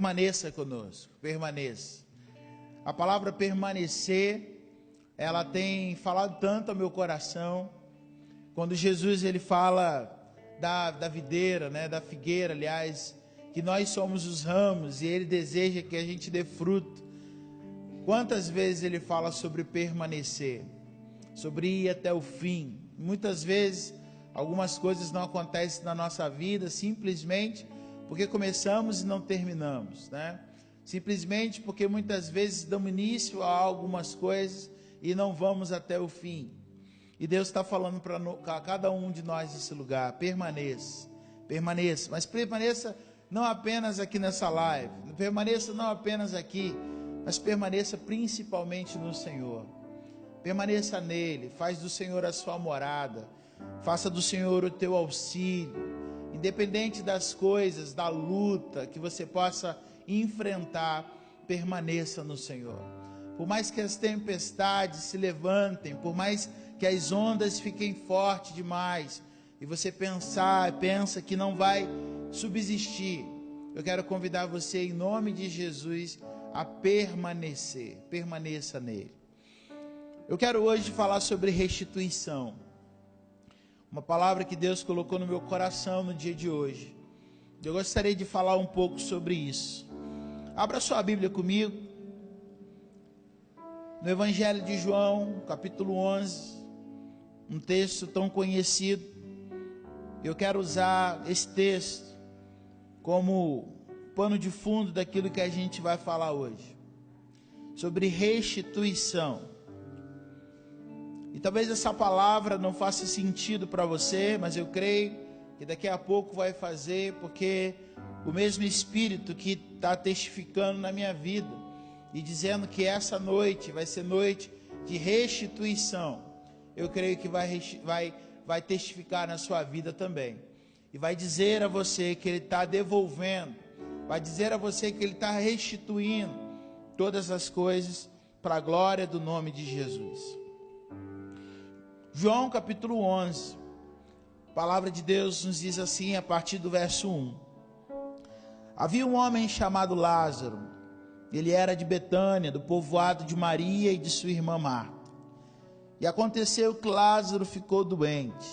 Permaneça conosco, permaneça. A palavra permanecer, ela tem falado tanto ao meu coração. Quando Jesus ele fala da videira, né, da figueira, aliás, que nós somos os ramos e ele deseja que a gente dê fruto. Quantas vezes ele fala sobre permanecer, sobre ir até o fim. Muitas vezes algumas coisas não acontecem na nossa vida simplesmente porque começamos e não terminamos, né? Simplesmente porque muitas vezes damos início a algumas coisas e não vamos até o fim. E Deus está falando para cada um de nós nesse lugar: permaneça, permaneça, mas permaneça não apenas aqui nessa live, permaneça não apenas aqui, mas permaneça principalmente no Senhor. Permaneça nele, faz do Senhor a sua morada, faça do Senhor o teu auxílio. Independente das coisas, da luta que você possa enfrentar, permaneça no Senhor. Por mais que as tempestades se levantem, por mais que as ondas fiquem fortes demais, e você pensa que não vai subsistir, eu quero convidar você em nome de Jesus a permanecer, permaneça nele. Eu quero hoje falar sobre restituição. Uma palavra que Deus colocou no meu coração no dia de hoje. Eu gostaria de falar um pouco sobre isso. Abra sua Bíblia comigo. No Evangelho de João, capítulo 11. Um texto tão conhecido. Eu quero usar esse texto como pano de fundo daquilo que a gente vai falar hoje. Sobre restituição. E talvez essa palavra não faça sentido para você, mas eu creio que daqui a pouco vai fazer, porque o mesmo Espírito que está testificando na minha vida e dizendo que essa noite vai ser noite de restituição, eu creio que vai testificar na sua vida também. E vai dizer a você que Ele está devolvendo, vai dizer a você que Ele está restituindo todas as coisas para a glória do nome de Jesus. João capítulo 11, a palavra de Deus nos diz assim a partir do verso 1. Havia um homem chamado Lázaro, ele era de Betânia, do povoado de Maria e de sua irmã Marta. E aconteceu que Lázaro ficou doente.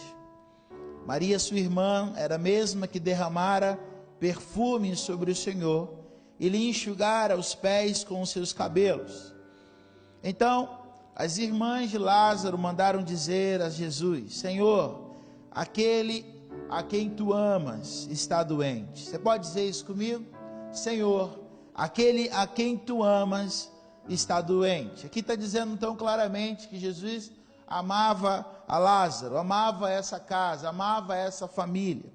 Maria, sua irmã, era a mesma que derramara perfume sobre o Senhor e lhe enxugara os pés com os seus cabelos. Então, as irmãs de Lázaro mandaram dizer a Jesus: Senhor, aquele a quem tu amas está doente. Você pode dizer isso comigo? Senhor, aquele a quem tu amas está doente. Aqui está dizendo então claramente que Jesus amava a Lázaro, amava essa casa, amava essa família.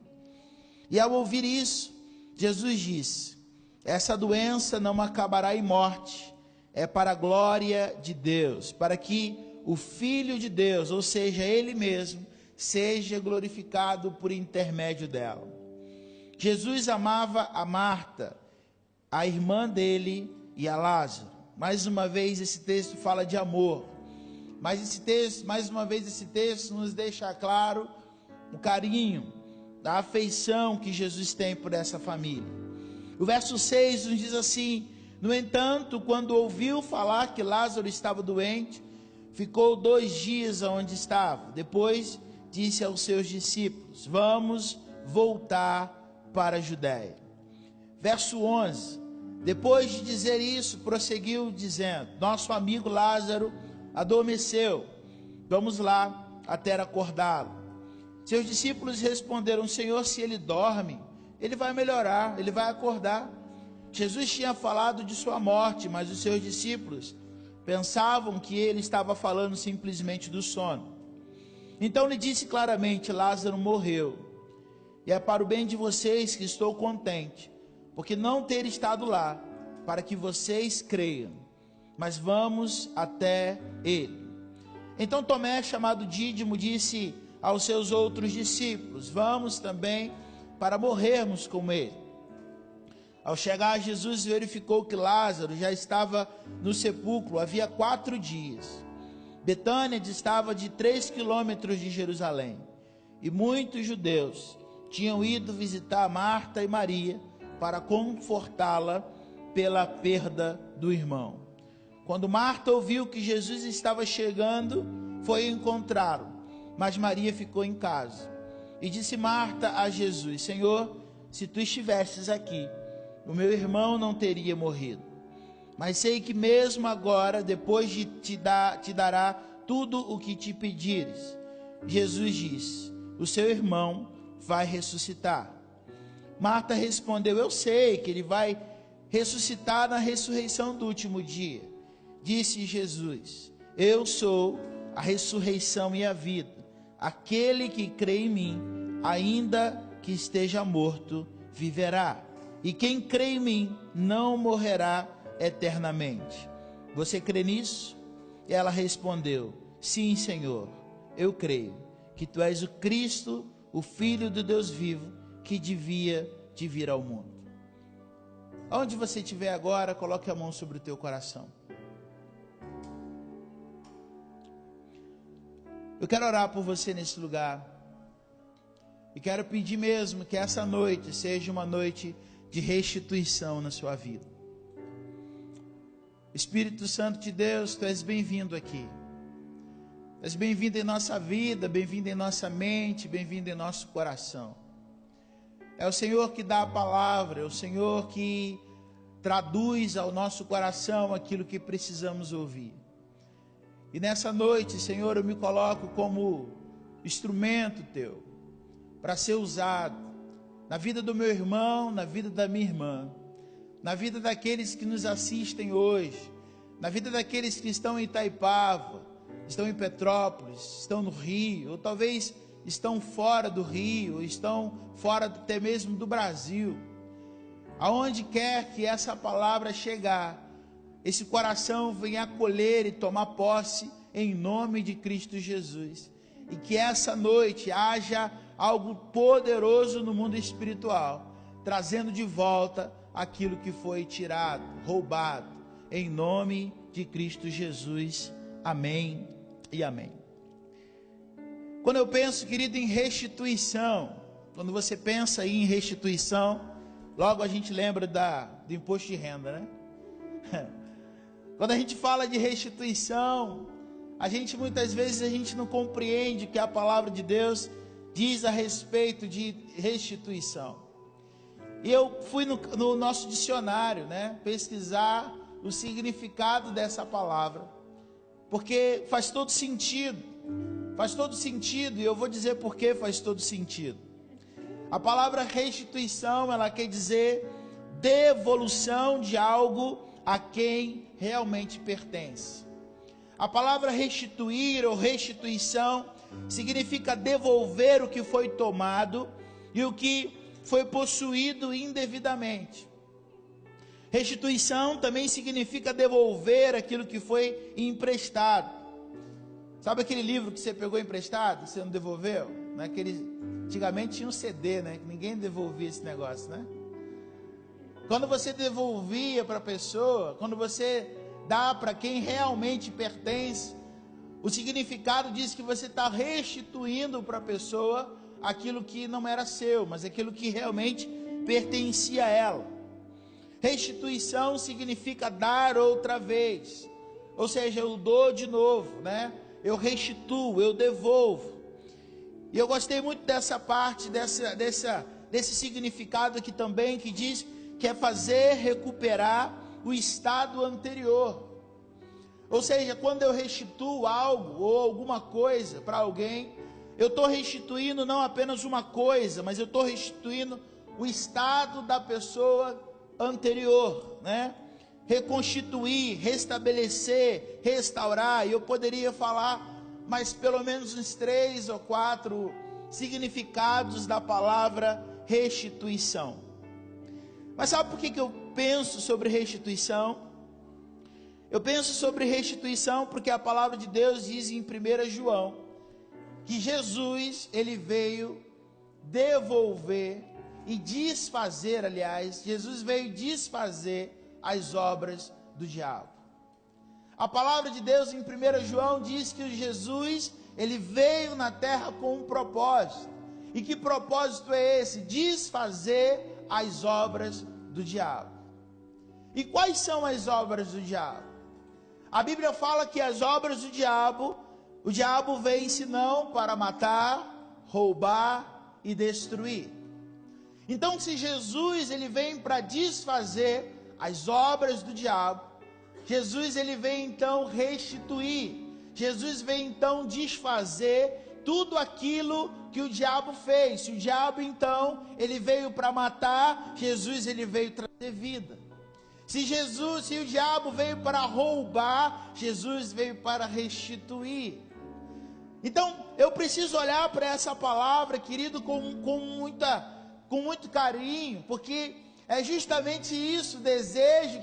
E ao ouvir isso, Jesus disse: essa doença não acabará em morte, é para a glória de Deus, para que o Filho de Deus, ou seja, Ele mesmo, seja glorificado por intermédio dela. Jesus amava a Marta, a irmã dele, e a Lázaro. Mais uma vez esse texto fala de amor, mas mais uma vez esse texto nos deixa claro o carinho, a afeição que Jesus tem por essa família. O verso 6 nos diz assim: no entanto, quando ouviu falar que Lázaro estava doente, ficou 2 dias onde estava. Depois disse aos seus discípulos: vamos voltar para a Judéia. Verso 11, depois de dizer isso, prosseguiu dizendo: nosso amigo Lázaro adormeceu, vamos lá até acordá-lo. Seus discípulos responderam: Senhor, se ele dorme, ele vai melhorar, ele vai acordar. Jesus tinha falado de sua morte, mas os seus discípulos pensavam que ele estava falando simplesmente do sono. Então lhe disse claramente: Lázaro morreu, e é para o bem de vocês que estou contente, porque não ter estado lá, para que vocês creiam, mas vamos até ele. Então Tomé, chamado Dídimo, disse aos seus outros discípulos: vamos também para morrermos com ele. Ao chegar, Jesus verificou que Lázaro já estava no sepulcro havia 4 dias. Betânia distava de 3 quilômetros de Jerusalém, e muitos judeus tinham ido visitar Marta e Maria para confortá-la pela perda do irmão. Quando Marta ouviu que Jesus estava chegando, foi encontrá-lo, mas Maria ficou em casa. E disse Marta a Jesus: Senhor, se tu estivesses aqui, o meu irmão não teria morrido. Mas sei que mesmo agora, depois de te dará tudo o que te pedires. Jesus disse: o seu irmão vai ressuscitar. Marta respondeu: eu sei que ele vai ressuscitar na ressurreição do último dia. Disse Jesus: eu sou a ressurreição e a vida. Aquele que crê em mim, ainda que esteja morto, viverá. E quem crê em mim não morrerá eternamente. Você crê nisso? Ela respondeu: sim, Senhor, eu creio que tu és o Cristo, o Filho do Deus vivo, que devia de vir ao mundo. Onde você estiver agora, coloque a mão sobre o teu coração. Eu quero orar por você nesse lugar. E quero pedir mesmo que essa noite seja uma noite de restituição na sua vida. Espírito Santo de Deus, tu és bem-vindo aqui. Tu és bem-vindo em nossa vida, bem-vindo em nossa mente, bem-vindo em nosso coração. É o Senhor que dá a palavra, é o Senhor que traduz ao nosso coração aquilo que precisamos ouvir. E nessa noite, Senhor, eu me coloco como instrumento teu, para ser usado na vida do meu irmão, na vida da minha irmã, na vida daqueles que nos assistem hoje, na vida daqueles que estão em Itaipava, estão em Petrópolis, estão no Rio, ou talvez estão fora do Rio, ou estão fora até mesmo do Brasil. Aonde quer que essa palavra chegar, esse coração venha acolher e tomar posse em nome de Cristo Jesus. E que essa noite haja algo poderoso no mundo espiritual, trazendo de volta aquilo que foi tirado, roubado, em nome de Cristo Jesus. Amém e amém. Quando eu penso, querido, em restituição, quando você pensa aí em restituição, logo a gente lembra do imposto de renda, né? Quando a gente fala de restituição, muitas vezes a gente não compreende o que a palavra de Deus diz a respeito de restituição. E eu fui no nosso dicionário, né, pesquisar o significado dessa palavra, porque faz todo sentido, e eu vou dizer por que faz todo sentido. A palavra restituição, ela quer dizer devolução de algo a quem realmente pertence. A palavra restituir ou restituição significa devolver o que foi tomado e o que foi possuído indevidamente. Restituição também significa devolver aquilo que foi emprestado. Sabe aquele livro que você pegou emprestado, você não devolveu? Antigamente tinha um CD, né? Que ninguém devolvia esse negócio, né? Quando você devolvia para a pessoa, quando você dá para quem realmente pertence, o significado diz que você está restituindo para a pessoa aquilo que não era seu, mas aquilo que realmente pertencia a ela. Restituição significa dar outra vez, ou seja, eu dou de novo, né? Eu restituo, eu devolvo. E eu gostei muito dessa parte, desse significado aqui também, que diz que é fazer recuperar o estado anterior. Ou seja, quando eu restituo algo ou alguma coisa para alguém, eu estou restituindo não apenas uma coisa, mas eu estou restituindo o estado da pessoa anterior, né? Reconstituir, restabelecer, restaurar. E eu poderia falar mais pelo menos uns 3 ou 4 significados da palavra restituição. Mas sabe por que eu penso sobre restituição? Eu penso sobre restituição porque a palavra de Deus diz em 1 João que Jesus, ele veio devolver e desfazer, Jesus veio desfazer as obras do diabo. A palavra de Deus em 1 João diz que Jesus, ele veio na terra com um propósito. E que propósito é esse? Desfazer as obras do diabo. E quais são as obras do diabo? A Bíblia fala que as obras do diabo, o diabo vem senão para matar, roubar e destruir. Então, se Jesus ele vem para desfazer as obras do diabo, Jesus ele vem então restituir, Jesus vem então desfazer tudo aquilo que o diabo fez. Se o diabo então ele veio para matar, Jesus ele veio trazer vida. Se o diabo veio para roubar, Jesus veio para restituir. Então, eu preciso olhar para essa palavra, querido, com muito carinho, porque é justamente isso, o desejo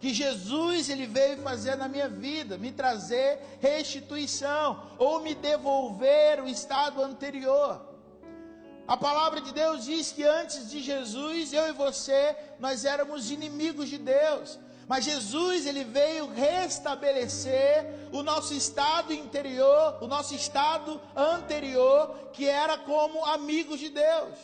que Jesus ele veio fazer na minha vida, me trazer restituição, ou me devolver o estado anterior. A palavra de Deus diz que antes de Jesus, eu e você, nós éramos inimigos de Deus. Mas Jesus, ele veio restabelecer o nosso estado interior, o nosso estado anterior, que era como amigos de Deus.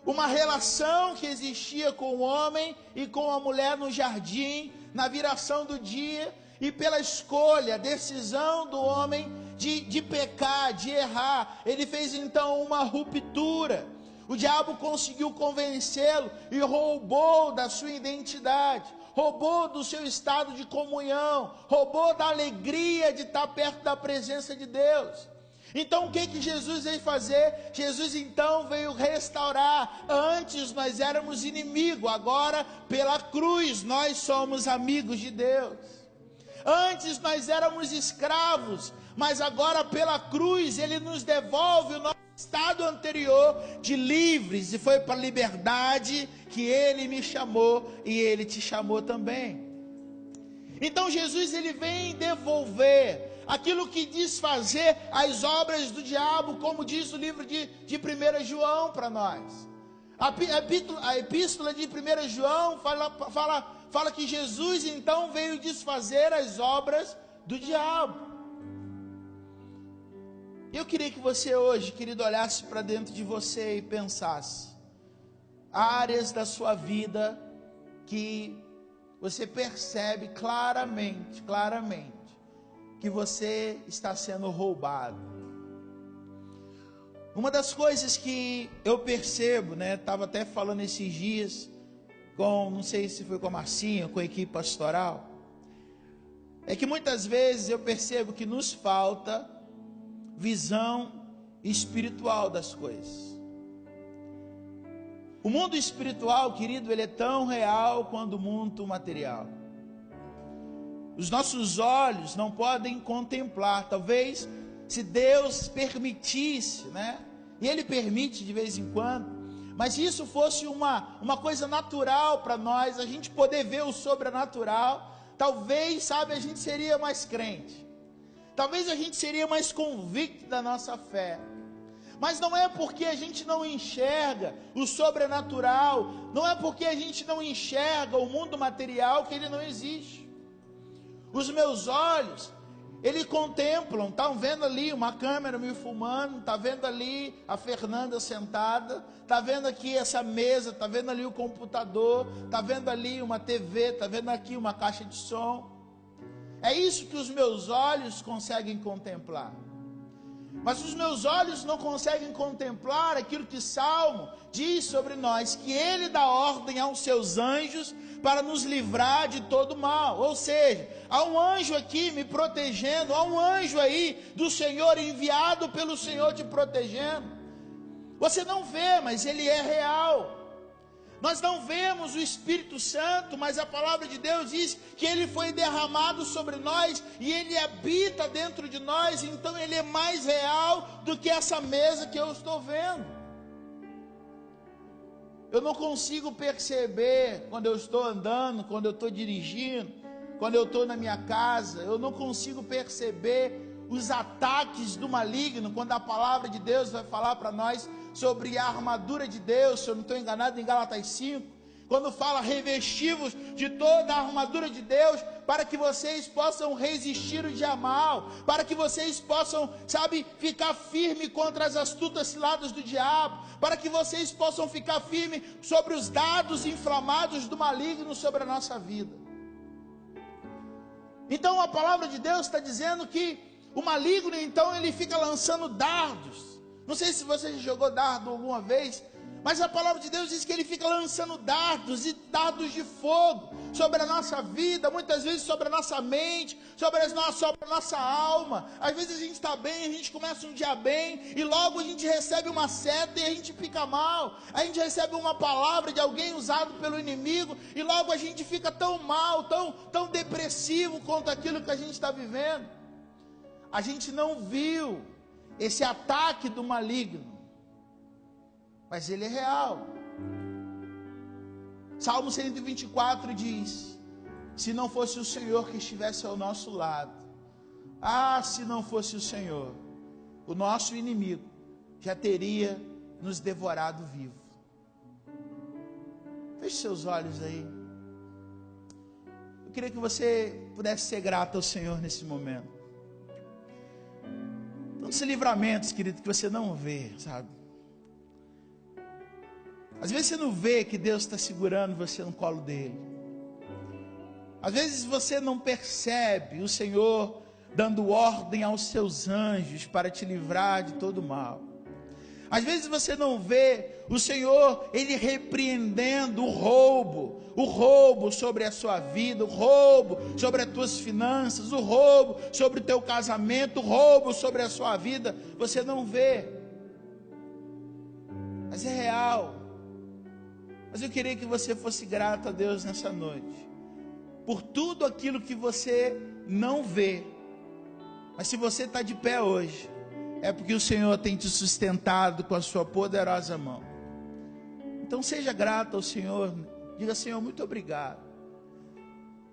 Uma relação que existia com o homem e com a mulher no jardim, na viração do dia, e pela escolha, decisão do homem de pecar, de errar, ele fez então uma ruptura. O diabo conseguiu convencê-lo e roubou da sua identidade, roubou do seu estado de comunhão, roubou da alegria de estar perto da presença de Deus. Então o que Jesus veio fazer? Jesus então veio restaurar. Antes nós éramos inimigos, agora pela cruz nós somos amigos de Deus. Antes nós éramos escravos, mas agora pela cruz ele nos devolve o nosso estado anterior de livres, e foi para a liberdade que ele me chamou e ele te chamou também. Então Jesus ele vem devolver aquilo que desfazer as obras do diabo, como diz o livro de 1 João para nós. A epístola de 1 João fala que Jesus então veio desfazer as obras do diabo. Eu queria que você hoje, querido, olhasse para dentro de você e pensasse áreas da sua vida que você percebe claramente que você está sendo roubado. Uma das coisas que eu percebo, estava até falando esses dias não sei se foi com a Marcinha, com a equipe pastoral, é que muitas vezes eu percebo que nos falta visão espiritual das coisas. O mundo espiritual, querido, ele é tão real quanto o mundo material. Os nossos olhos não podem contemplar. Talvez se Deus permitisse, e Ele permite de vez em quando, mas se isso fosse uma coisa natural para nós, a gente poder ver o sobrenatural, talvez, a gente seria mais crente. Talvez a gente seria mais convicto da nossa fé. Mas não é porque a gente não enxerga o sobrenatural, não é porque a gente não enxerga o mundo material que ele não existe. Os meus olhos, eles contemplam, estão vendo ali uma câmera me filmando, está vendo ali a Fernanda sentada, está vendo aqui essa mesa, está vendo ali o computador, está vendo ali uma TV, está vendo aqui uma caixa de som. É isso que os meus olhos conseguem contemplar. Mas os meus olhos não conseguem contemplar aquilo que Salmo diz sobre nós, que Ele dá ordem aos seus anjos para nos livrar de todo mal. Ou seja, há um anjo aqui me protegendo, há um anjo aí do Senhor enviado pelo Senhor te protegendo. Você não vê, mas ele é real. Nós não vemos o Espírito Santo, mas a palavra de Deus diz que ele foi derramado sobre nós e ele habita dentro de nós, então ele é mais real do que essa mesa que eu estou vendo. Eu não consigo perceber quando eu estou andando, quando eu estou dirigindo, quando eu estou na minha casa, eu não consigo perceber os ataques do maligno, quando a palavra de Deus vai falar para nós sobre a armadura de Deus. Se eu não estou enganado, em Gálatas 5, Quando fala revestivos de toda a armadura de Deus, para que vocês possam resistir o dia mal, para que vocês possam, ficar firme contra as astutas ciladas do diabo, para que vocês possam ficar firme sobre os dardos inflamados do maligno sobre a nossa vida. Então a palavra de Deus está dizendo que o maligno, então, ele fica lançando dardos. Não sei se você já jogou dardo alguma vez, mas a palavra de Deus diz que ele fica lançando dardos e dardos de fogo sobre a nossa vida, muitas vezes sobre a nossa mente, sobre a nossa alma. Às vezes a gente está bem, a gente começa um dia bem, e logo a gente recebe uma seta e a gente fica mal. A gente recebe uma palavra de alguém usado pelo inimigo, e logo a gente fica tão mal, tão depressivo quanto aquilo que a gente está vivendo. A gente não viu esse ataque do maligno, mas ele é real. Salmo 124 diz: se não fosse o Senhor que estivesse ao nosso lado, se não fosse o Senhor, o nosso inimigo já teria nos devorado vivo. Feche seus olhos aí. Eu queria que você pudesse ser grato ao Senhor nesse momento. Tantos livramentos, querido, que você não vê, Às vezes você não vê que Deus está segurando você no colo dele. Às vezes você não percebe o Senhor dando ordem aos seus anjos para te livrar de todo mal. Às vezes você não vê o Senhor, ele repreendendo o roubo sobre a sua vida, o roubo sobre as tuas finanças, o roubo sobre o teu casamento, o roubo sobre a sua vida. Você não vê, mas é real. Mas eu queria que você fosse grato a Deus nessa noite, por tudo aquilo que você não vê. Mas se você está de pé hoje, é porque o Senhor tem te sustentado com a sua poderosa mão. Então seja grato ao Senhor. Diga: Senhor, muito obrigado.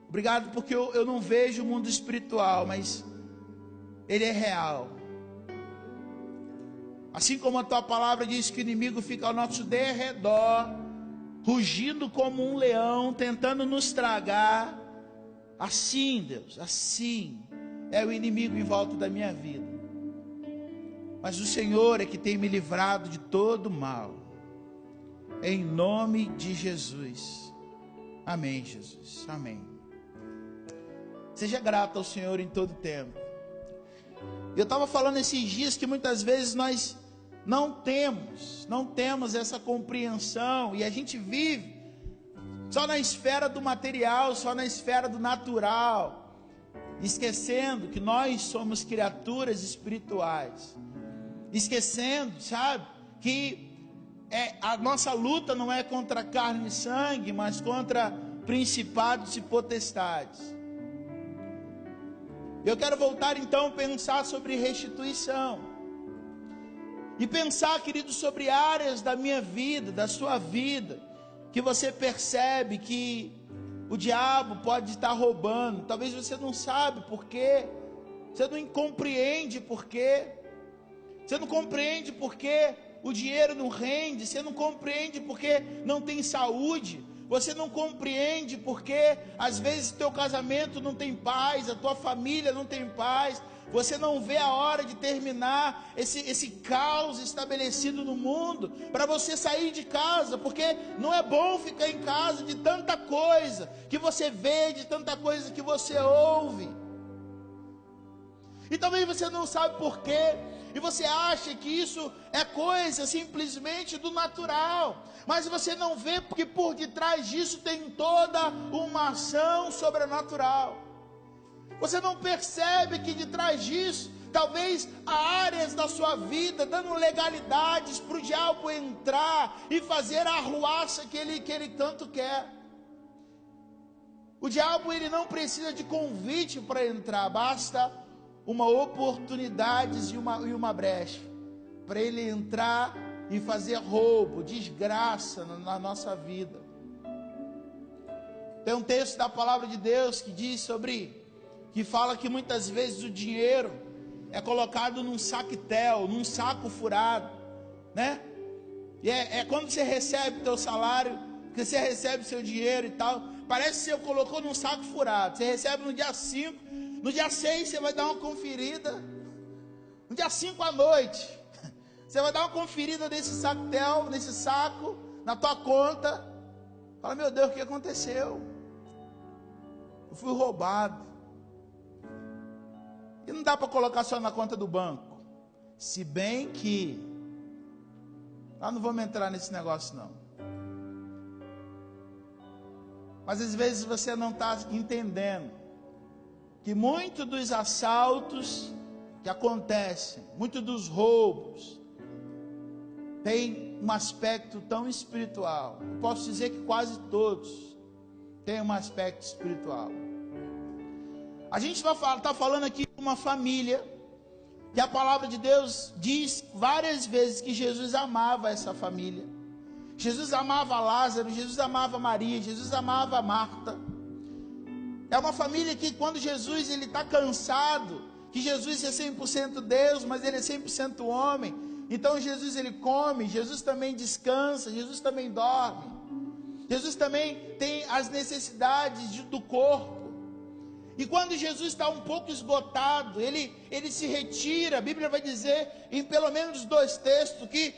Obrigado porque eu não vejo o mundo espiritual, mas ele é real. Assim como a tua palavra diz que o inimigo fica ao nosso derredor, rugindo como um leão, tentando nos tragar. Assim, Deus, assim é o inimigo em volta da minha vida. Mas o Senhor é que tem me livrado de todo mal. Em nome de Jesus. Amém, Jesus. Amém. Seja grato ao Senhor em todo tempo. Eu estava falando esses dias que muitas vezes nós não temos essa compreensão, e a gente vive só na esfera do material, só na esfera do natural, esquecendo que nós somos criaturas espirituais, esquecendo, que a nossa luta não é contra carne e sangue, mas contra principados e potestades. Eu quero voltar então a pensar sobre restituição, e pensar, querido, sobre áreas da minha vida, da sua vida, que você percebe que o diabo pode estar roubando. Talvez você não sabe por quê, você não compreende por quê, você não compreende por quê o dinheiro não rende, você não compreende porque não tem saúde, você não compreende porque às vezes teu casamento não tem paz, a tua família não tem paz. Você não vê a hora de terminar esse caos estabelecido no mundo, para você sair de casa, porque não é bom ficar em casa de tanta coisa que você vê, de tanta coisa que você ouve. E também você não sabe por quê, e você acha que isso é coisa simplesmente do natural, mas você não vê porque por detrás disso tem toda uma ação sobrenatural. Você não percebe que de trás disso, talvez há áreas da sua vida dando legalidades para o diabo entrar e fazer a arruaça que ele tanto quer. O diabo, ele não precisa de convite para entrar, basta uma oportunidade e uma brecha para ele entrar e fazer roubo, desgraça na nossa vida. Tem um texto da palavra de Deus que fala que muitas vezes o dinheiro é colocado num saquetel, num saco furado, né? E é quando você recebe o teu salário, Porque você recebe seu dinheiro e tal, parece que você colocou num saco furado. Você recebe no dia 5, no dia 6 você vai dar uma conferida. No dia 5 à noite, você vai dar uma conferida nesse saco, na tua conta. Fala, meu Deus, o que aconteceu? Eu fui roubado. E não dá para colocar só na conta do banco. Se bem que, não vamos entrar nesse negócio não. Mas às vezes você não está entendendo que muitos dos assaltos que acontecem, muitos dos roubos, tem um aspecto tão espiritual. Eu posso dizer que quase todos têm um aspecto espiritual. A gente está falando aqui de uma família, e a palavra de Deus diz várias vezes que Jesus amava essa família. Jesus amava Lázaro, Jesus amava Maria, Jesus amava Marta. É uma família que quando Jesus está cansado, que Jesus é 100% Deus, mas ele é 100% homem. Então Jesus ele come, Jesus também descansa, Jesus também dorme. Jesus também tem as necessidades do corpo. E quando Jesus está um pouco esgotado, ele se retira. A Bíblia vai dizer, em pelo menos 2 textos, que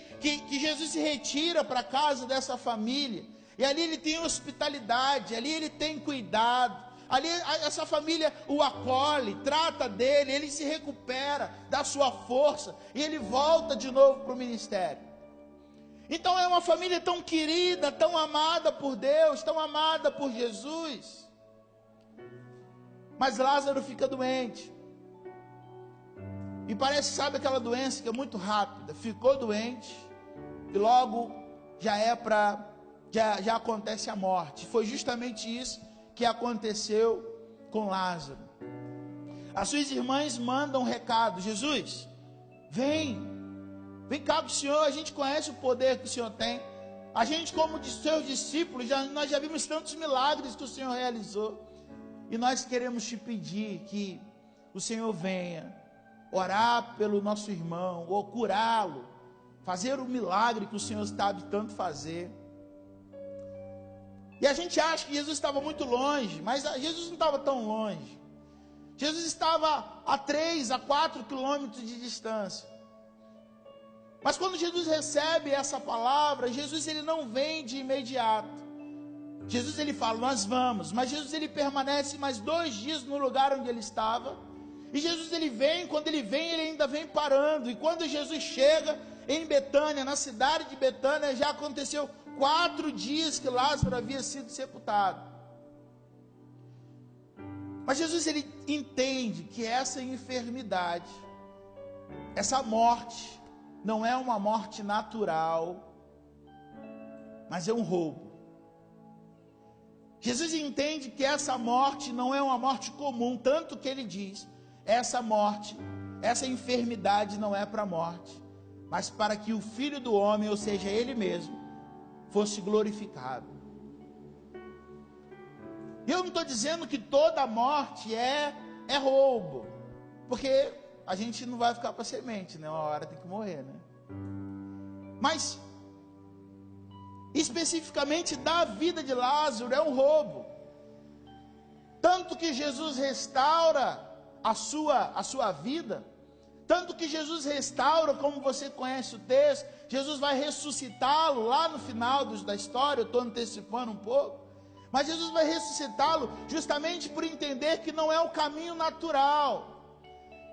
Jesus se retira para a casa dessa família. E ali ele tem hospitalidade, ali ele tem cuidado. Ali essa família o acolhe, trata dele, ele se recupera da sua força e ele volta de novo para o ministério. Então é uma família tão querida, tão amada por Deus, tão amada por Jesus. Mas Lázaro fica doente. E parece, sabe aquela doença que é muito rápida. Ficou doente e logo já acontece a morte. Foi justamente isso que aconteceu com Lázaro. As suas irmãs mandam um recado: Jesus, vem cá com o Senhor, a gente conhece o poder que o Senhor tem. A gente, como de seus discípulos, nós já vimos tantos milagres que o Senhor realizou. E nós queremos te pedir que o Senhor venha orar pelo nosso irmão, ou curá-lo, fazer o milagre que o Senhor sabe tanto fazer. E a gente acha que Jesus estava muito longe, mas Jesus não estava tão longe. Jesus estava a 3, a 4 quilômetros de distância. Mas quando Jesus recebe essa palavra, Jesus ele não vem de imediato. Jesus ele fala, nós vamos, mas Jesus ele permanece mais 2 dias no lugar onde ele estava. E Jesus ele vem, quando ele vem, ele ainda vem parando. E quando Jesus chega em Betânia, na cidade de Betânia, já aconteceu 4 dias que Lázaro havia sido sepultado. Mas Jesus ele entende que essa enfermidade, essa morte, não é uma morte natural, mas é um roubo. Jesus entende que essa morte não é uma morte comum, tanto que ele diz, essa morte, essa enfermidade não é para a morte, mas para que o Filho do Homem, ou seja, ele mesmo, fosse glorificado. E eu não estou dizendo que toda morte é roubo, porque a gente não vai ficar para semente, né? Uma hora tem que morrer, né? Mas especificamente da vida de Lázaro é um roubo. Tanto que Jesus restaura a sua vida, tanto que Jesus restaura, como você conhece o texto, Jesus vai ressuscitá-lo lá no final da história. Eu estou antecipando um pouco, mas Jesus vai ressuscitá-lo justamente por entender que não é o caminho natural.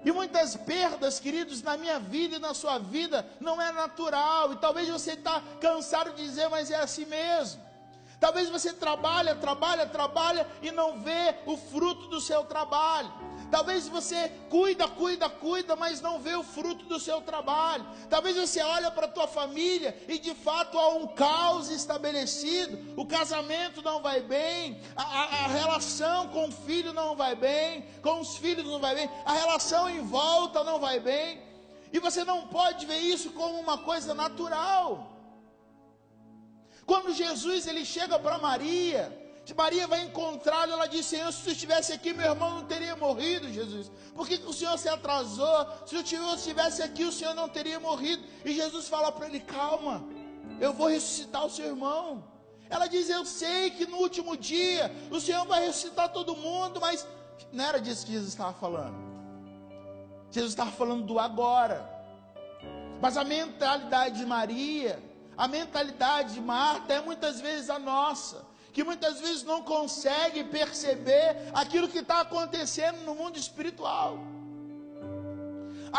E muitas perdas, queridos, na minha vida e na sua vida, não é natural. E talvez você está cansado de dizer, mas é assim mesmo. Talvez você trabalha e não vê o fruto do seu trabalho. Talvez você cuida, mas não vê o fruto do seu trabalho. Talvez você olha para a tua família e de fato há um caos estabelecido. O casamento não vai bem, a relação com o filho não vai bem, com os filhos não vai bem, a relação em volta não vai bem. E você não pode ver isso como uma coisa natural. Quando Jesus ele chega para Maria vai encontrá-lo, ela diz, Senhor, se tu estivesse aqui, meu irmão não teria morrido, Jesus. Por que o Senhor se atrasou? Se o Senhor estivesse aqui, o Senhor não teria morrido. E Jesus fala para ele, calma, eu vou ressuscitar o seu irmão. Ela diz: eu sei que no último dia o Senhor vai ressuscitar todo mundo, mas não era disso que Jesus estava falando. Jesus estava falando do agora. Mas a mentalidade de Maria, a mentalidade de Marta é muitas vezes a nossa, que muitas vezes não consegue perceber aquilo que está acontecendo no mundo espiritual.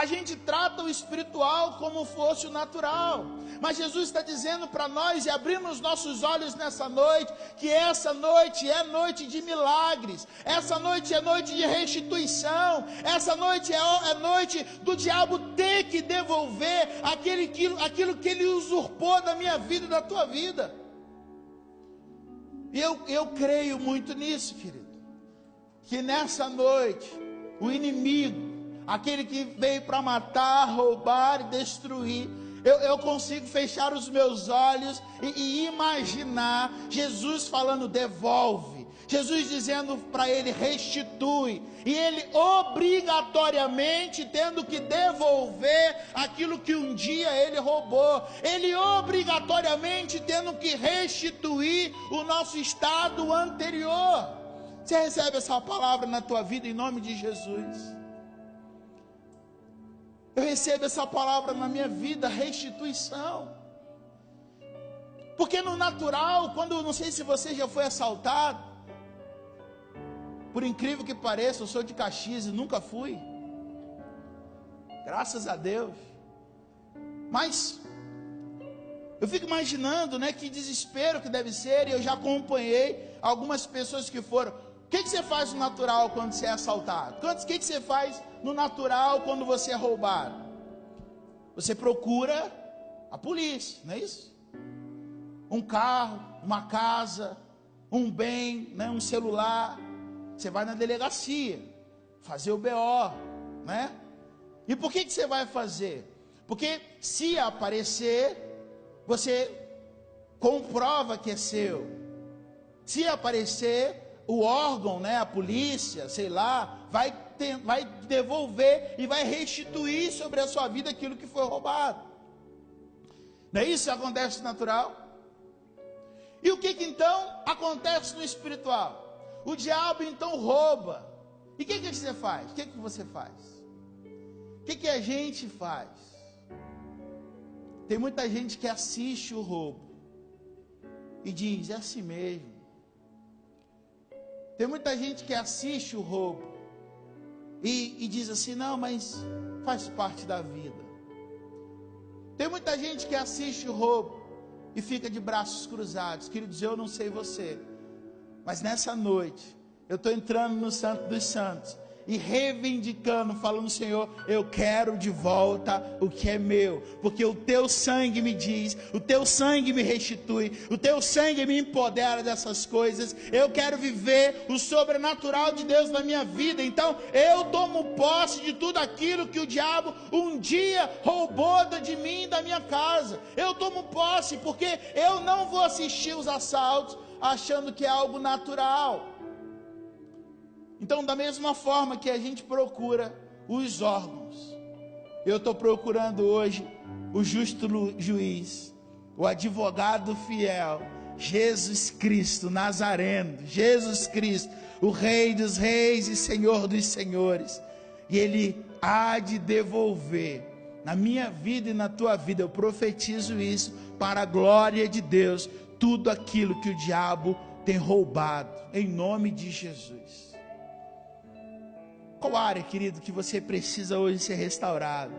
A gente trata o espiritual como fosse o natural, mas Jesus está dizendo para nós e abrindo os nossos olhos nessa noite, que essa noite é noite de milagres, essa noite é noite de restituição, essa noite é noite do diabo ter que devolver aquilo que ele usurpou da minha vida e da tua vida. E eu creio muito nisso, querido, que nessa noite o inimigo, aquele que veio para matar, roubar e destruir, eu consigo fechar os meus olhos e imaginar Jesus falando: devolve, Jesus dizendo para ele: restitui, e ele obrigatoriamente tendo que devolver aquilo que um dia ele roubou, ele obrigatoriamente tendo que restituir o nosso estado anterior. Você recebe essa palavra na tua vida em nome de Jesus? Eu recebo essa palavra na minha vida, restituição. Porque no natural, não sei se você já foi assaltado, por incrível que pareça, eu sou de Caxias e nunca fui, graças a Deus, mas eu fico imaginando, que desespero que deve ser, e eu já acompanhei algumas pessoas que foram. O que você faz no natural quando você é assaltado? O que você faz no natural quando você é roubado? Você procura a polícia, não é isso? Um carro, uma casa, um bem, um celular. Você vai na delegacia fazer o BO, né? E por que você vai fazer? Porque se aparecer, você comprova que é seu. Se aparecer, o órgão, a polícia, sei lá, vai devolver e vai restituir sobre a sua vida aquilo que foi roubado. Não é isso que acontece no natural? E o que então acontece no espiritual? O diabo então rouba. E o que você faz? O que você faz? O que a gente faz? Tem muita gente que assiste o roubo e diz: é assim mesmo. Tem muita gente que assiste o roubo e diz assim: não, mas faz parte da vida. Tem muita gente que assiste o roubo e fica de braços cruzados. Queridos, eu não sei você, mas nessa noite eu estou entrando no Santo dos Santos e reivindicando, falando: Senhor, eu quero de volta o que é meu, porque o teu sangue me diz, o teu sangue me restitui, o teu sangue me empodera dessas coisas. Eu quero viver o sobrenatural de Deus na minha vida. Então eu tomo posse de tudo aquilo que o diabo um dia roubou de mim e da minha casa. Eu tomo posse, porque eu não vou assistir os assaltos achando que é algo natural. Então, da mesma forma que a gente procura os órgãos, eu estou procurando hoje o justo juiz, o advogado fiel, Jesus Cristo Nazareno, Jesus Cristo, o Rei dos Reis e Senhor dos Senhores. E Ele há de devolver na minha vida e na tua vida. Eu profetizo isso para a glória de Deus, tudo aquilo que o diabo tem roubado, em nome de Jesus. Qual área, querido, que você precisa hoje ser restaurado?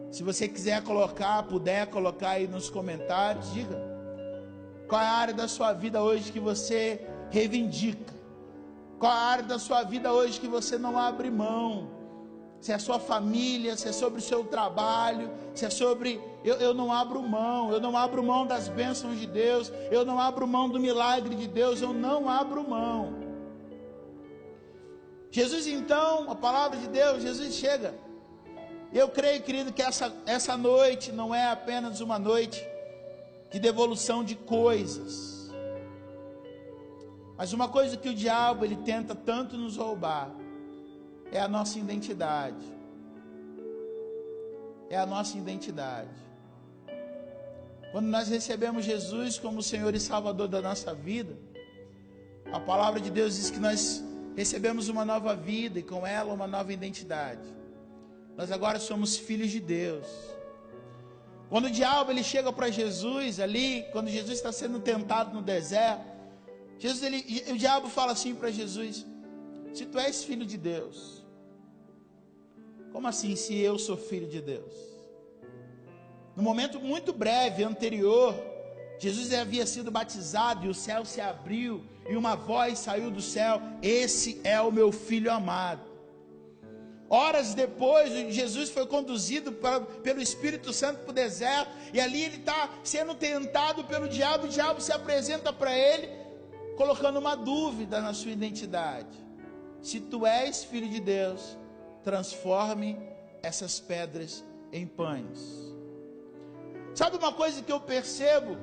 Se você quiser puder colocar aí nos comentários, diga. Qual é a área da sua vida hoje que você reivindica? Qual é a área da sua vida hoje que você não abre mão? Se é a sua família, se é sobre o seu trabalho, se é sobre... Eu não abro mão das bênçãos de Deus, eu não abro mão do milagre de Deus, eu não abro mão. Jesus então, a palavra de Deus, Jesus chega. Eu creio, querido, que essa noite não é apenas uma noite de devolução de coisas, mas uma coisa que o diabo ele tenta tanto nos roubar é a nossa identidade. É a nossa identidade. Quando nós recebemos Jesus como Senhor e Salvador da nossa vida, a palavra de Deus diz que nós recebemos uma nova vida e com ela uma nova identidade. Nós agora somos filhos de Deus. Quando o diabo ele chega para Jesus ali, quando Jesus está sendo tentado no deserto, o diabo fala assim para Jesus: se tu és filho de Deus, como assim se eu sou filho de Deus? No momento muito breve anterior, Jesus havia sido batizado e o céu se abriu e uma voz saiu do céu: esse é o meu filho amado. Horas depois, Jesus foi conduzido pelo Espírito Santo para o deserto, e ali ele está sendo tentado pelo diabo. O diabo se apresenta para ele, colocando uma dúvida na sua identidade: se tu és filho de Deus, transforme essas pedras em pães. Sabe uma coisa que eu percebo?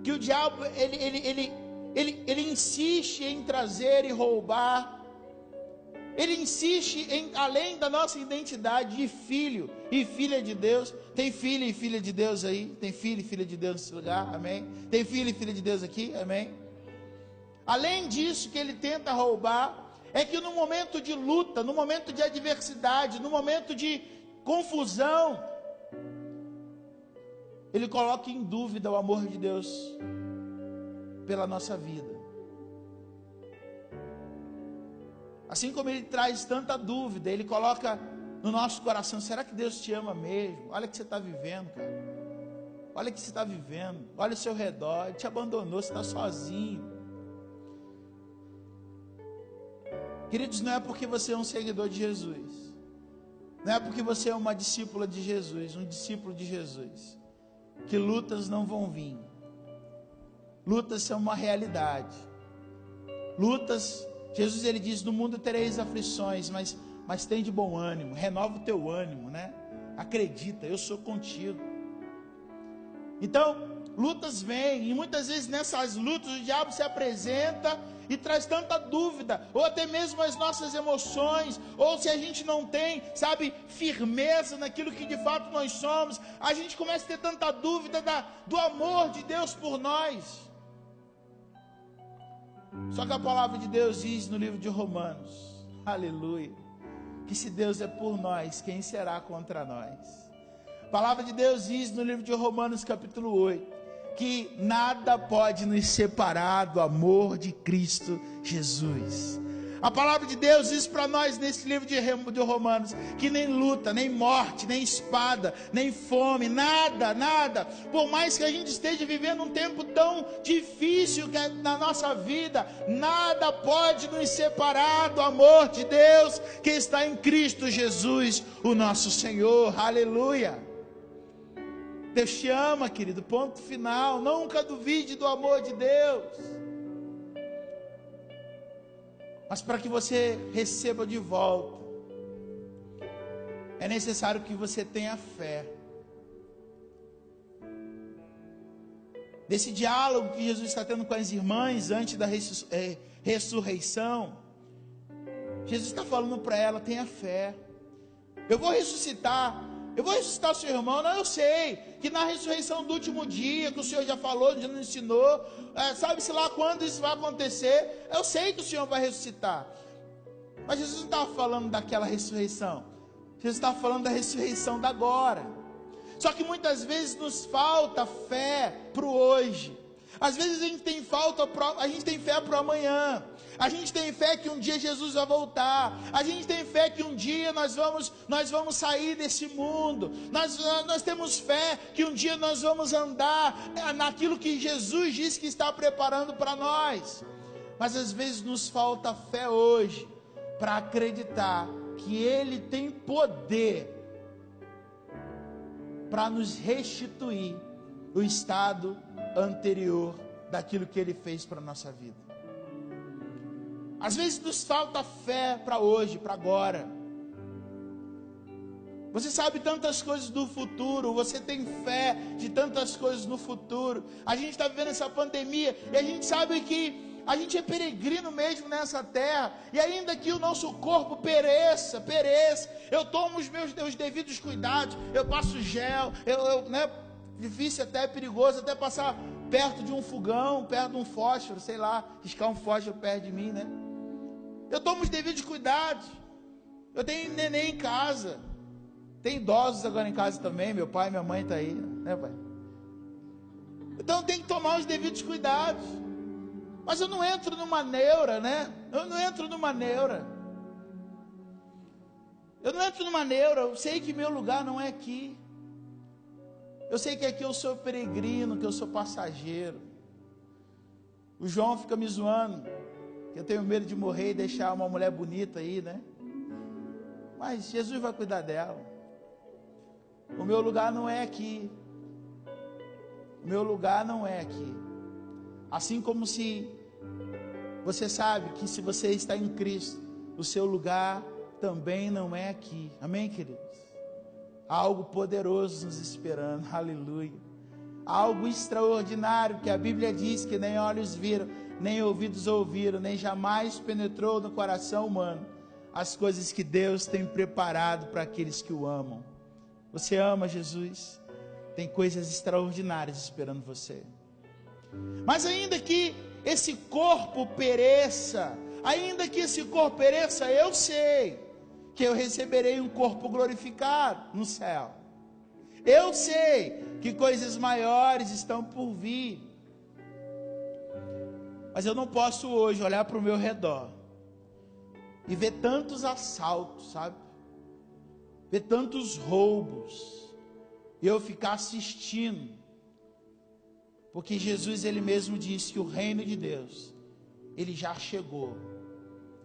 Que o diabo, ele insiste em trazer e roubar. Ele insiste em, além da nossa identidade de filho e filha de Deus. Tem filho e filha de Deus aí? Tem filho e filha de Deus nesse lugar? Amém? Tem filho e filha de Deus aqui? Amém? Além disso que ele tenta roubar, é que no momento de luta, no momento de adversidade, no momento de confusão, ele coloca em dúvida o amor de Deus pela nossa vida. Assim como ele traz tanta dúvida, ele coloca no nosso coração: será que Deus te ama mesmo? Olha o que você está vivendo, cara. Olha o que você está vivendo. Olha o seu redor. Ele te abandonou, você está sozinho. Queridos, não é porque você é um seguidor de Jesus, não é porque você é uma discípula de Jesus, um discípulo de Jesus, que lutas não vão vir. Lutas são uma realidade. Lutas, Jesus ele diz: no mundo tereis aflições, mas tem de bom ânimo, renova o teu ânimo, né? Acredita, eu sou contigo. Então, lutas vêm, e muitas vezes nessas lutas o diabo se apresenta e traz tanta dúvida, ou até mesmo as nossas emoções, ou se a gente não tem, sabe, firmeza naquilo que de fato nós somos, a gente começa a ter tanta dúvida do amor de Deus por nós. Só que a palavra de Deus diz no livro de Romanos, aleluia, que se Deus é por nós, quem será contra nós? A palavra de Deus diz no livro de Romanos capítulo 8, que nada pode nos separar do amor de Cristo Jesus. A palavra de Deus diz para nós nesse livro de Romanos, que nem luta, nem morte, nem espada, nem fome, nada, por mais que a gente esteja vivendo um tempo tão difícil na nossa vida, nada pode nos separar do amor de Deus que está em Cristo Jesus, o nosso Senhor, aleluia. Deus te ama, querido, ponto final. Nunca duvide do amor de Deus. Mas para que você receba de volta, é necessário que você tenha fé. Desse diálogo que Jesus está tendo com as irmãs antes da ressurreição, Jesus está falando para ela: tenha fé. Eu vou ressuscitar o seu irmão. Não, eu sei que na ressurreição do último dia, que o Senhor já falou, já nos ensinou, sabe-se lá quando isso vai acontecer. Eu sei que o Senhor vai ressuscitar. Mas Jesus não estava falando daquela ressurreição, Jesus estava falando da ressurreição da agora. Só que muitas vezes nos falta fé para o hoje. Às vezes a gente tem fé para o amanhã. A gente tem fé que um dia Jesus vai voltar. A gente tem fé que um dia nós vamos sair desse mundo. Nós temos fé que um dia nós vamos andar naquilo que Jesus disse que está preparando para nós. Mas às vezes nos falta fé hoje para acreditar que Ele tem poder para nos restituir o estado anterior daquilo que Ele fez para a nossa vida. Às vezes nos falta fé para hoje, para agora. Você sabe tantas coisas do futuro, você tem fé de tantas coisas no futuro. A gente está vivendo essa pandemia e a gente sabe que a gente é peregrino mesmo nessa terra, e ainda que o nosso corpo pereça, eu tomo os meus devidos cuidados, eu passo gel, difícil, até perigoso, até passar perto de um fogão, perto de um fósforo, sei lá, riscar um fósforo perto de mim, né? Eu tomo os devidos cuidados. Eu tenho neném em casa. Tem idosos agora em casa também, meu pai e minha mãe estão aí, né, pai? Então tem que tomar os devidos cuidados. Mas eu não entro numa neura, né? Eu não entro numa neura. Eu sei que meu lugar não é aqui. Eu sei que aqui eu sou peregrino, que eu sou passageiro. O João fica me zoando, que eu tenho medo de morrer e deixar uma mulher bonita aí, né? Mas Jesus vai cuidar dela. O meu lugar não é aqui. O meu lugar não é aqui. Assim como se você sabe que se você está em Cristo, o seu lugar também não é aqui. Amém, queridos? Há algo poderoso nos esperando. Aleluia. Há algo extraordinário que a Bíblia diz que nem olhos viram, nem ouvidos ouviram, nem jamais penetrou no coração humano as coisas que Deus tem preparado para aqueles que o amam. Você ama Jesus? Tem coisas extraordinárias esperando você. Mas ainda que esse corpo pereça, eu sei que eu receberei um corpo glorificado no céu. Eu sei que coisas maiores estão por vir. Mas eu não posso hoje olhar para o meu redor e ver tantos assaltos, sabe? Ver tantos roubos, e eu ficar assistindo, porque Jesus, ele mesmo disse que o reino de Deus, ele já chegou,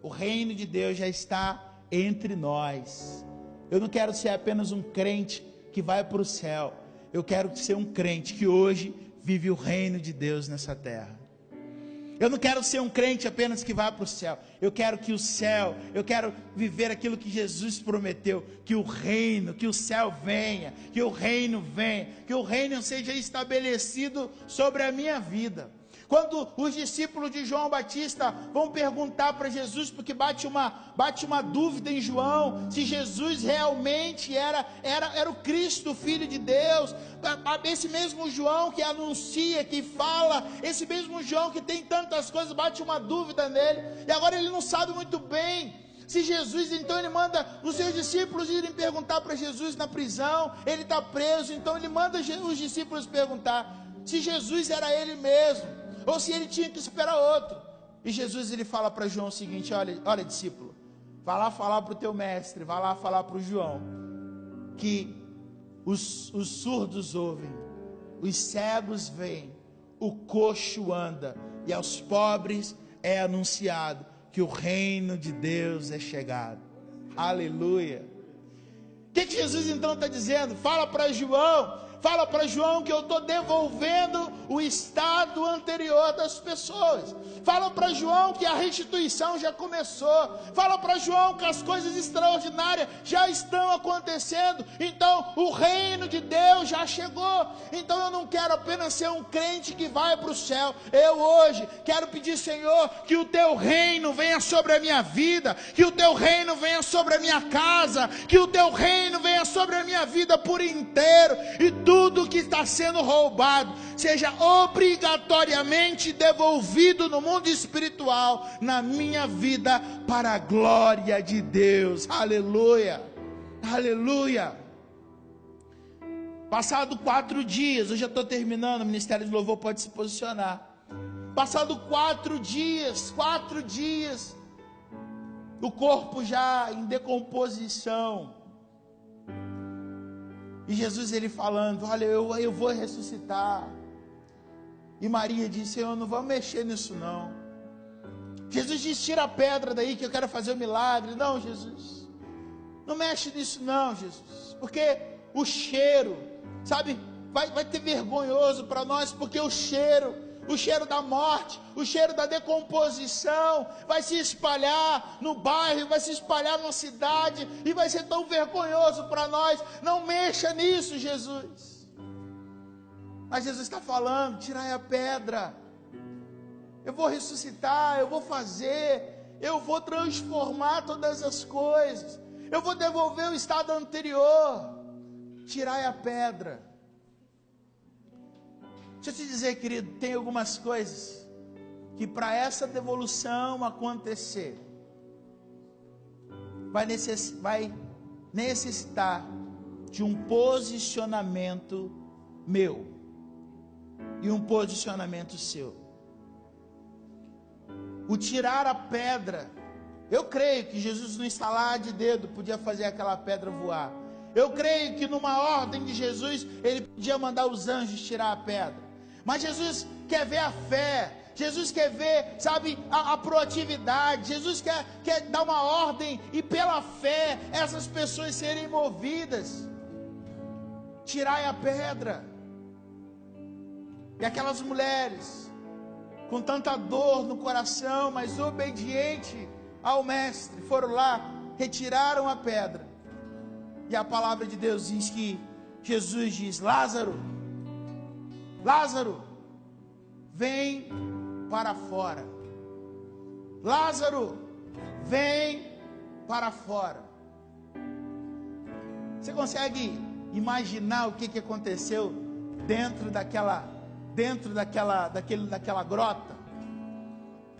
o reino de Deus já está entre nós. Eu não quero ser apenas um crente que vai para o céu, eu quero ser um crente que hoje vive o reino de Deus nessa terra. Eu não quero ser um crente apenas que vai para o céu. Eu quero que o céu, eu quero viver aquilo que Jesus prometeu, que o reino, que o céu venha, que o reino venha, que o reino seja estabelecido sobre a minha vida. Quando os discípulos de João Batista vão perguntar para Jesus, porque bate uma dúvida em João, se Jesus realmente era o Cristo, o Filho de Deus, esse mesmo João que anuncia, que fala, esse mesmo João que tem tantas coisas, bate uma dúvida nele, e agora ele não sabe muito bem se Jesus, então ele manda os seus discípulos irem perguntar para Jesus na prisão, ele está preso, então ele manda os discípulos perguntar se Jesus era ele mesmo, ou se ele tinha que esperar outro. E Jesus, ele fala para João o seguinte: olha discípulo, vai lá falar para o teu mestre, vai lá falar para o João, que os surdos ouvem, os cegos veem, o coxo anda, e aos pobres é anunciado que o reino de Deus é chegado. Aleluia. O que Jesus então está dizendo? Fala para João que eu estou devolvendo o estado anterior das pessoas. Fala para João que a restituição já começou. Fala para João que as coisas extraordinárias já estão acontecendo. Então o reino de Deus já chegou. Então eu não quero apenas ser um crente que vai para o céu. Eu hoje quero pedir, Senhor, que o teu reino venha sobre a minha vida, que o teu reino venha sobre a minha casa, que o teu reino venha sobre a minha vida por inteiro, e tudo que está sendo roubado seja obrigatoriamente devolvido no mundo espiritual, na minha vida, para a glória de Deus. Aleluia, aleluia. Passado 4 dias, eu já estou terminando, o Ministério de Louvor pode se posicionar. Passado 4 dias, o corpo já em decomposição, e Jesus, ele falando: olha, eu vou ressuscitar. E Maria disse: Senhor, não vamos mexer nisso não. Jesus disse: tira a pedra daí que eu quero fazer o milagre. Não, Jesus, não mexe nisso não, Jesus, porque o cheiro, sabe, vai ter vergonhoso para nós, porque o cheiro da morte, o cheiro da decomposição vai se espalhar no bairro, vai se espalhar na cidade, e vai ser tão vergonhoso para nós. Não mexa nisso, Jesus. Mas Jesus está falando: tirai a pedra, eu vou ressuscitar, eu vou fazer, eu vou transformar todas as coisas, eu vou devolver o estado anterior. Tirai a pedra. Deixa eu te dizer, querido, tem algumas coisas que para essa devolução acontecer, vai necessitar de um posicionamento meu e um posicionamento seu. O tirar a pedra, eu creio que Jesus no estalar de dedo podia fazer aquela pedra voar. Eu creio que numa ordem de Jesus, ele podia mandar os anjos tirar a pedra. Mas Jesus quer ver a fé, Jesus quer ver, sabe, a proatividade. Jesus quer dar uma ordem e pela fé essas pessoas serem movidas. Tirai a pedra. E aquelas mulheres com tanta dor no coração, mas obediente ao mestre, foram lá, retiraram a pedra. E a palavra de Deus diz que Jesus diz: Lázaro, Lázaro, vem para fora. Lázaro, vem para fora. Você consegue imaginar o que aconteceu dentro daquela grota,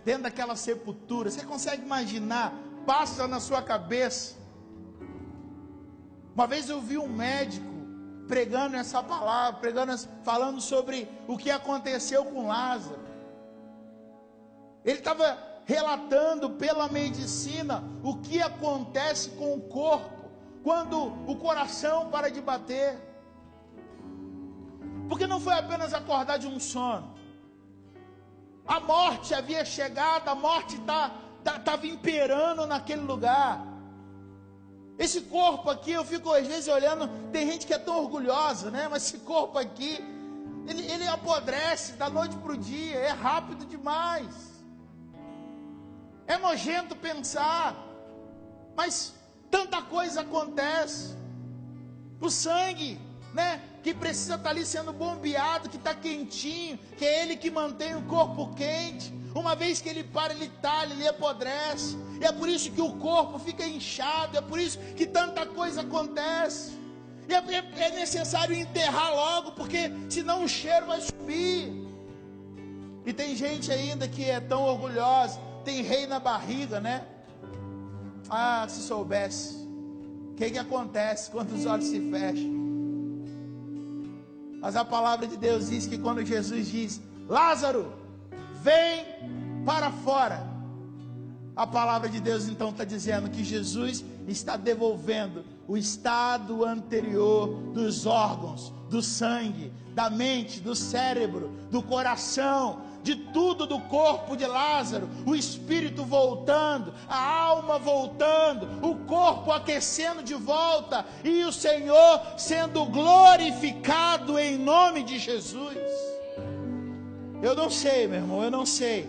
dentro daquela sepultura? Você consegue imaginar? Passa na sua cabeça. Uma vez eu vi um médico pregando essa palavra, falando sobre o que aconteceu com Lázaro. Ele estava relatando pela medicina o que acontece com o corpo quando o coração para de bater. Porque não foi apenas acordar de um sono. A morte havia chegado, a morte estava imperando naquele lugar. Esse corpo aqui, eu fico às vezes olhando, tem gente que é tão orgulhosa, né? Mas esse corpo aqui, ele apodrece da noite para o dia, é rápido demais. É nojento pensar, mas tanta coisa acontece. O sangue, né, que precisa estar ali sendo bombeado, que está quentinho, que é ele que mantém o corpo quente. Uma vez que ele para, ele talha, ele apodrece. E é por isso que o corpo fica inchado, é por isso que tanta coisa acontece. E é necessário enterrar logo, porque senão o cheiro vai subir. E tem gente ainda que é tão orgulhosa, tem rei na barriga, né? Ah, se soubesse o que acontece quando os olhos se fecham. Mas a palavra de Deus diz que quando Jesus diz: Lázaro, vem para fora, a palavra de Deus então está dizendo que Jesus está devolvendo o estado anterior dos órgãos, do sangue, da mente, do cérebro, do coração, de tudo do corpo de Lázaro. O espírito voltando, a alma voltando, o corpo aquecendo de volta, e o Senhor sendo glorificado em nome de Jesus. Eu não sei, meu irmão, eu não sei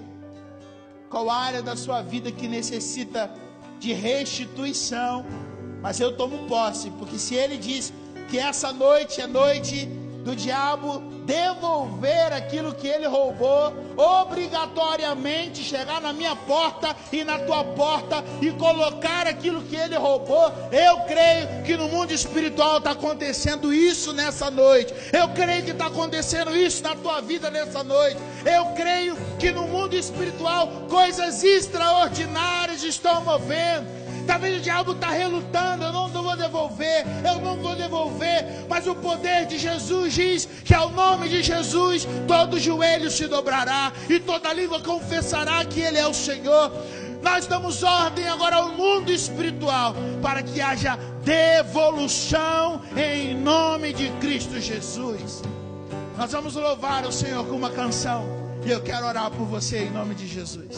qual área da sua vida que necessita de restituição, mas eu tomo posse, porque se ele diz que essa noite é noite do diabo devolver aquilo que ele roubou, obrigatoriamente chegar na minha porta e na tua porta e colocar aquilo que ele roubou. Eu creio que no mundo espiritual está acontecendo isso nessa noite. Eu creio que está acontecendo isso na tua vida nessa noite. Eu creio que no mundo espiritual coisas extraordinárias estão movendo. Talvez o diabo está relutando: eu não vou devolver, mas o poder de Jesus diz que ao nome de Jesus todo joelho se dobrará e toda língua confessará que Ele é o Senhor. Nós damos ordem agora ao mundo espiritual para que haja devolução em nome de Cristo Jesus. Nós vamos louvar o Senhor com uma canção, e eu quero orar por você em nome de Jesus.